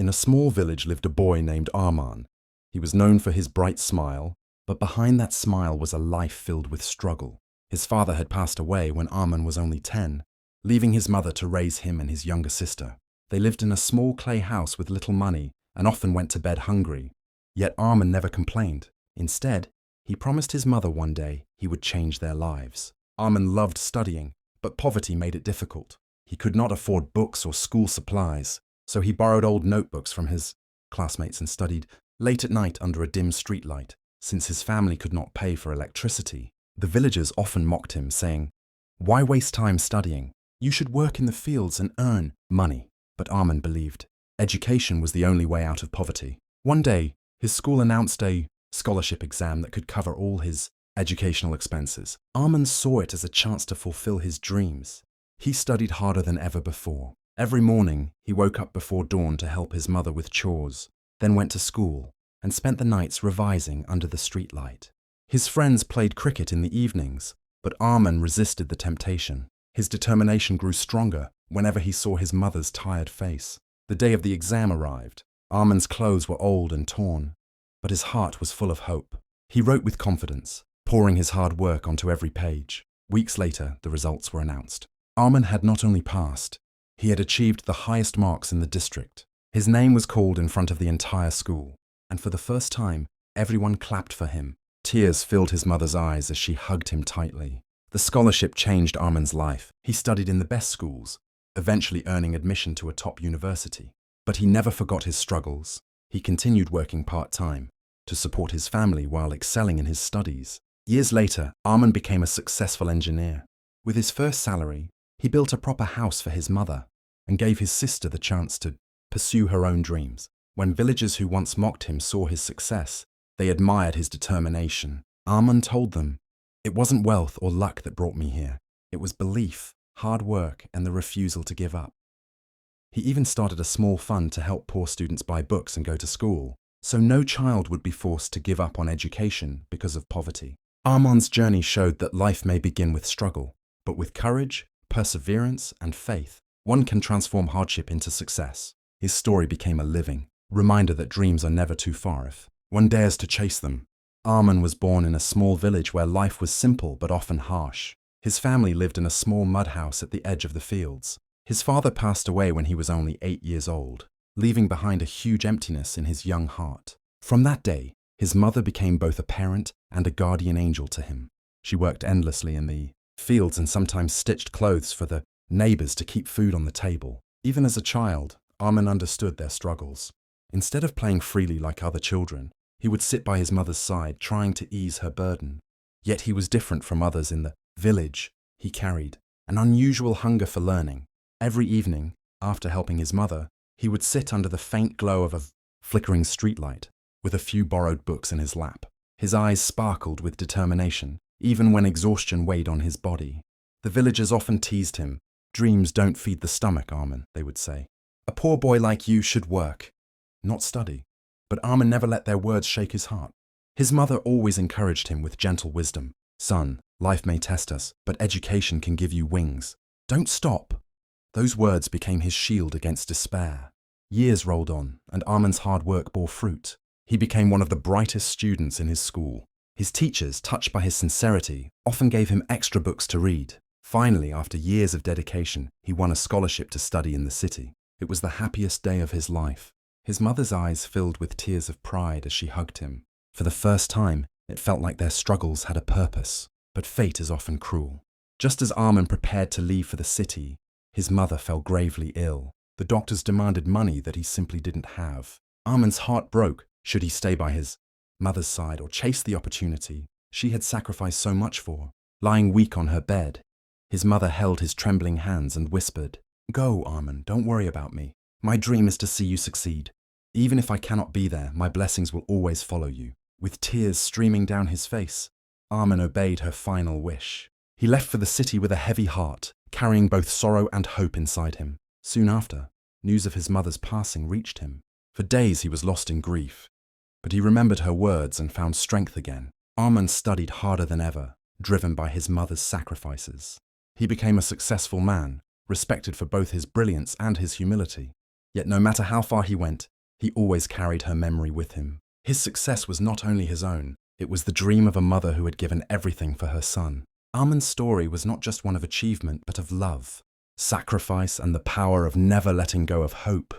In a small village lived a boy named Arman. He was known for his bright smile, but behind that smile was a life filled with struggle. His father had passed away when Arman was only 10, leaving his mother to raise him and his younger sister. They lived in a small clay house with little money and often went to bed hungry. Yet Arman never complained. Instead, he promised his mother one day he would change their lives. Arman loved studying, but poverty made it difficult. He could not afford books or school supplies, so he borrowed old notebooks from his classmates and studied late at night under a dim streetlight. Since his family could not pay for electricity, the villagers often mocked him, saying, "Why waste time studying? You should work in the fields and earn money." But Arman believed education was the only way out of poverty. One day, his school announced a scholarship exam that could cover all his educational expenses. Arman saw it as a chance to fulfill his dreams. He studied harder than ever before. Every morning, he woke up before dawn to help his mother with chores, then went to school and spent the nights revising under the streetlight. His friends played cricket in the evenings, but Arman resisted the temptation. His determination grew stronger whenever he saw his mother's tired face. The day of the exam arrived. Arman's clothes were old and torn, but his heart was full of hope. He wrote with confidence, pouring his hard work onto every page. Weeks later, the results were announced. Arman had not only passed, he had achieved the highest marks in the district. His name was called in front of the entire school, and for the first time, everyone clapped for him. Tears filled his mother's eyes as she hugged him tightly. The scholarship changed Arman's life. He studied in the best schools, eventually earning admission to a top university. But he never forgot his struggles. He continued working part-time to support his family while excelling in his studies. Years later, Arman became a successful engineer. With his first salary, he built a proper house for his mother and gave his sister the chance to pursue her own dreams. When villagers who once mocked him saw his success, they admired his determination. Arman told them, "It wasn't wealth or luck that brought me here. It was belief, hard work, and the refusal to give up." He even started a small fund to help poor students buy books and go to school, so no child would be forced to give up on education because of poverty. Arman's journey showed that life may begin with struggle, but with courage, perseverance, and faith, one can transform hardship into success. His story became a living reminder that dreams are never too far if one dares to chase them. Arman was born in a small village where life was simple but often harsh. His family lived in a small mud house at the edge of the fields. His father passed away when he was only 8 years old, leaving behind a huge emptiness in his young heart. From that day, his mother became both a parent and a guardian angel to him. She worked endlessly in the fields and sometimes stitched clothes for the neighbors to keep food on the table. Even as a child, Arman understood their struggles. Instead of playing freely like other children, he would sit by his mother's side, trying to ease her burden. Yet he was different from others in the village. He carried an unusual hunger for learning. Every evening, after helping his mother, he would sit under the faint glow of a flickering streetlight, with a few borrowed books in his lap. His eyes sparkled with determination, even when exhaustion weighed on his body. The villagers often teased him. "Dreams don't feed the stomach, Arman," they would say. "A poor boy like you should work, not study." But Arman never let their words shake his heart. His mother always encouraged him with gentle wisdom. "Son, life may test us, but education can give you wings. Don't stop." Those words became his shield against despair. Years rolled on, and Arman's hard work bore fruit. He became one of the brightest students in his school. His teachers, touched by his sincerity, often gave him extra books to read. Finally, after years of dedication, he won a scholarship to study in the city. It was the happiest day of his life. His mother's eyes filled with tears of pride as she hugged him. For the first time, it felt like their struggles had a purpose. But fate is often cruel. Just as Arman prepared to leave for the city, his mother fell gravely ill. The doctors demanded money that he simply didn't have. Arman's heart broke. Should he stay by his mother's side or chase the opportunity she had sacrificed so much for? Lying weak on her bed, his mother held his trembling hands and whispered, "Go, Arman, don't worry about me. My dream is to see you succeed. Even if I cannot be there, my blessings will always follow you." With tears streaming down his face, Arman obeyed her final wish. He left for the city with a heavy heart, carrying both sorrow and hope inside him. Soon after, news of his mother's passing reached him. For days he was lost in grief, but he remembered her words and found strength again. Arman studied harder than ever, driven by his mother's sacrifices. He became a successful man, respected for both his brilliance and his humility. Yet no matter how far he went, he always carried her memory with him. His success was not only his own, it was the dream of a mother who had given everything for her son. Arman's story was not just one of achievement, but of love, sacrifice, and the power of never letting go of hope.